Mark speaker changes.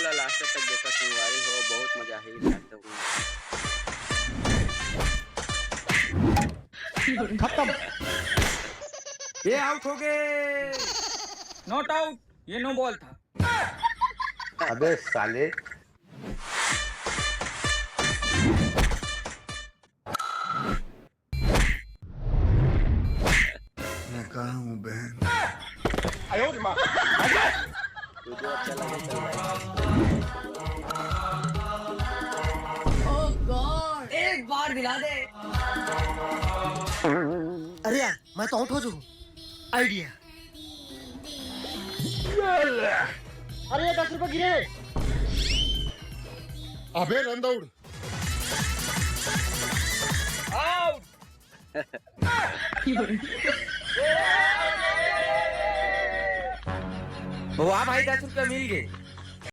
Speaker 1: वाला लास्ट तक देखा संगवारी हो, बहुत मजा ही लास्ट
Speaker 2: खत्म। ये आउट हो गए।
Speaker 3: नॉट आउट, ये नो बॉल था।
Speaker 2: अबे साले।
Speaker 4: मैं कहा हूँ बहन।
Speaker 1: वीडियो अच्छा लगे चल भाई।
Speaker 5: ओह गॉड,
Speaker 3: एक बार दिला दे।
Speaker 5: अरे यार मैं तो आउट हो जाऊँ। आइडिया। अरे 10 रुपए गिरे।
Speaker 4: अबे रन दौड़।
Speaker 3: आउट।
Speaker 2: वाह भाई 10 रुपये मिल गए।